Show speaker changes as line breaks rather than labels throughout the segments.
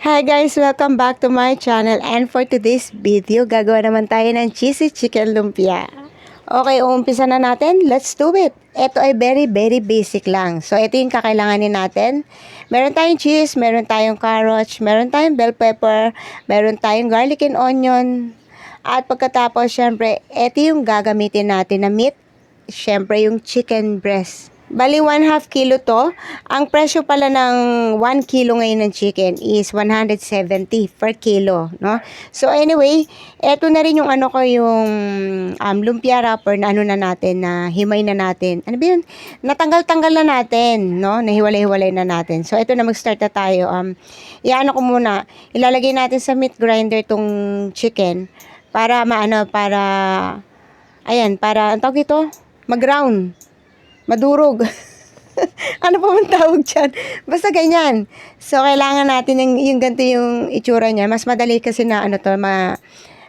Hi guys! Welcome back to my channel, and for today's video, gagawa naman tayo ng cheesy chicken lumpia. Okay, umpisa na natin. Let's do it! Ito ay very basic lang. So, ito yung kakailanganin natin. Meron tayong cheese, meron tayong carrots, meron tayong bell pepper, meron tayong garlic and onion. At pagkatapos, syempre, ito yung gagamitin natin na meat. Syempre, yung chicken breast. Bali, 1/2 kilo to. Ang presyo pala ng 1 kilo ngayon ng chicken is 170 per kilo, no? So anyway, eto na rin yung ano ko, yung lumpia wrapper na ano na natin, na himay na natin. Ano ba yun? Natanggal-tanggal na natin, no? Nahiwalay-hiwalay na natin. So eto na, mag-start na tayo. Iano ko muna, ilalagay natin sa meat grinder tong chicken para ang tawag ito? Mag-ground. Madurog. Ano pa man tawag dyan? Basta ganyan. So, kailangan natin yung ganito yung itsura niya. Mas madali kasi na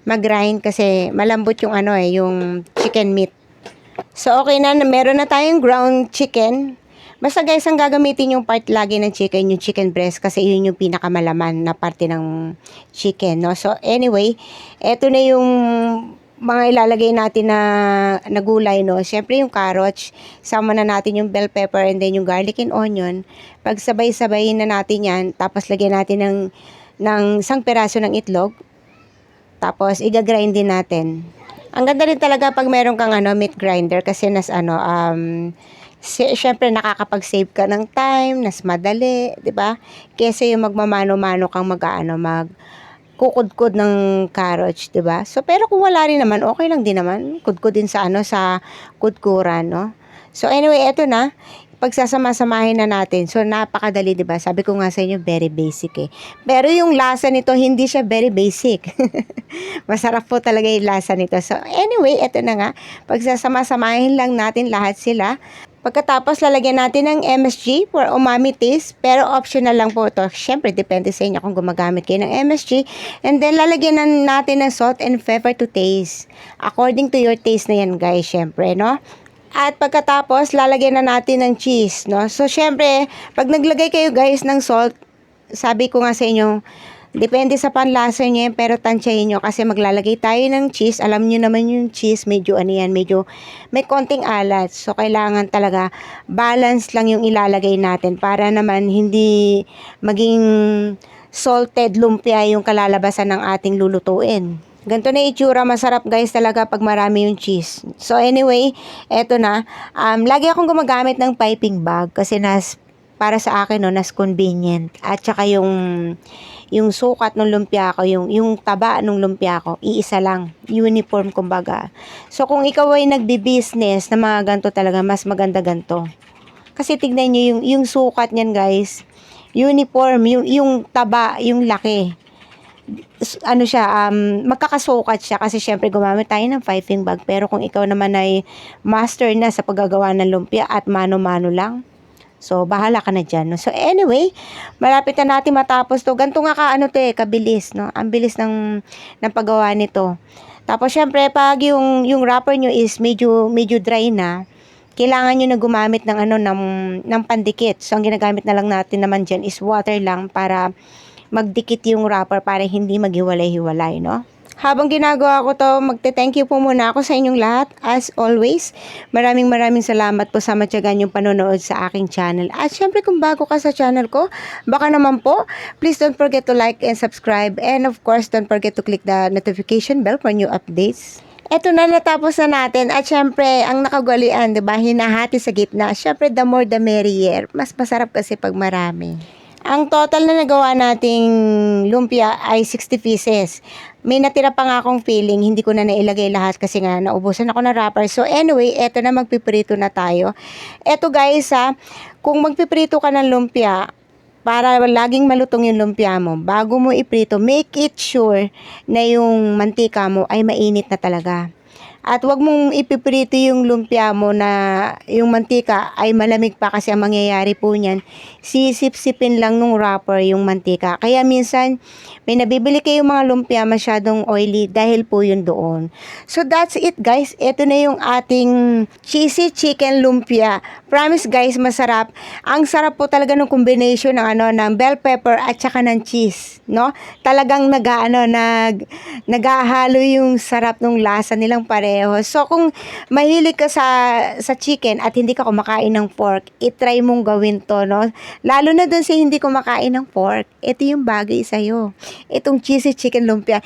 mag-grind kasi malambot yung yung chicken meat. So, okay na. Meron na tayong ground chicken. Basta guys, ang gagamitin yung part lagi ng chicken, yung chicken breast, kasi yun yung pinakamalaman na parte ng chicken, no? So, anyway, eto na yung mga ilalagay natin na gulay, no? Siyempre yung carrots, sama na natin yung bell pepper and then yung garlic and onion. Pagsabay-sabayin na natin yan, tapos lagyan natin ng isang peraso ng itlog. Tapos igagrind din natin. Ang ganda rin talaga pag meron kang meat grinder kasi siyempre nakakapag-save ka ng time, nas madali, 'di ba? Kaysa yung magmamano-mano kang kukudkod ng carrots, 'di ba? So pero kung wala rin naman, okay lang din naman. Kudkod din sa kudkuran, no? So anyway, eto na. Pagsasama-samahin na natin. So napakadali, 'di ba? Sabi ko nga sa inyo, very basic eh. Pero yung lasa nito hindi siya very basic. Masarap po talaga yung lasa nito. So anyway, eto na nga. Pagsasama-samahin lang natin lahat sila. Pagkatapos, lalagyan natin ng MSG for umami taste, pero optional lang po ito. Siyempre, depende sa inyo kung gumagamit kayo ng MSG. And then, lalagyan natin ng salt and pepper to taste. According to your taste na yan, guys, siyempre, no? At pagkatapos, lalagyan na natin ng cheese, no? So, siyempre, pag naglagay kayo, guys, ng salt, sabi ko nga sa inyo, depende sa panlasa nyo yan, pero tansyahin nyo kasi maglalagay tayo ng cheese. Alam nyo naman yung cheese, medyo medyo may konting alat. So, kailangan talaga balance lang yung ilalagay natin para naman hindi maging salted lumpia yung kalalabasan ng ating lulutuin. Ganito na itsura, masarap guys talaga pag marami yung cheese. So anyway, eto na. Lagi akong gumagamit ng piping bag kasi para sa akin, no, nas convenient. At saka yung sukat ng lumpia ko, yung taba ng lumpia ko, iisa lang. Uniform, kumbaga. So, kung ikaw ay nagbi-business na mga ganito talaga, mas maganda ganito. Kasi tignan nyo, yung sukat niyan, guys. Uniform, yung taba, yung laki. Magkakasukat siya kasi syempre gumamit tayo ng piping bag. Pero kung ikaw naman ay master na sa paggagawa ng lumpia at mano-mano lang, so, bahala ka na dyan, no? So, anyway, malapit na natin matapos to. Ganito nga kabilis, no? Ang bilis ng paggawa nito. Tapos, syempre, pag yung wrapper nyo is medyo dry na, kailangan nyo na gumamit ng pandikit. So, ang ginagamit na lang natin naman dyan is water lang para magdikit yung wrapper para hindi maghiwalay-hiwalay, no? Habang ginagawa ko to, magte-thank you po muna ako sa inyong lahat. As always, maraming salamat po sa matyagan yung panonood sa aking channel. At syempre kung bago ka sa channel ko, baka naman po, please don't forget to like and subscribe. And of course, don't forget to click the notification bell for new updates. Eto na, natapos na natin. At syempre, ang nakagwalian, diba, hinahati sa gitna. Syempre, the more the merrier. Mas masarap kasi pag marami. Ang total na nagawa nating lumpia ay 60 pieces. May natira pa nga akong feeling, hindi ko na nailagay lahat kasi nga naubusan ako ng wrapper. So anyway, eto na, magpiprito na tayo. Eto guys kung magpiprito ka ng lumpia, para laging malutong yung lumpia mo, bago mo iprito, make it sure na yung mantika mo ay mainit na talaga. At wag mong ipiprito yung lumpia mo na yung mantika ay malamig pa, kasi ang mangyayari po niyan, sisip-sipin lang nung wrapper yung mantika. Kaya minsan may nabibili kayong mga lumpia masyadong oily dahil po yun doon. So that's it guys. Ito na yung ating cheesy chicken lumpia. Promise guys, masarap. Ang sarap po talaga ng combination ng bell pepper at saka ng cheese, no? Talagang naghahalo yung sarap ng lasa nilang pareho. So kung mahilig ka sa chicken at hindi ka kumakain ng pork, i-try mong gawin to, no? Lalo na dun sa hindi kumakain ng pork, ito yung bagay sa'yo. Itong cheesy chicken lumpia.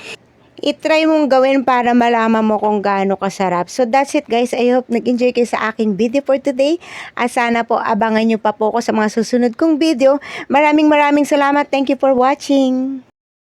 I-try mong gawin para malaman mo kung gaano kasarap. So that's it guys. I hope nag-enjoy kayo sa aking video for today. At sana po abangan nyo pa po ako sa mga susunod kong video. Maraming salamat. Thank you for watching.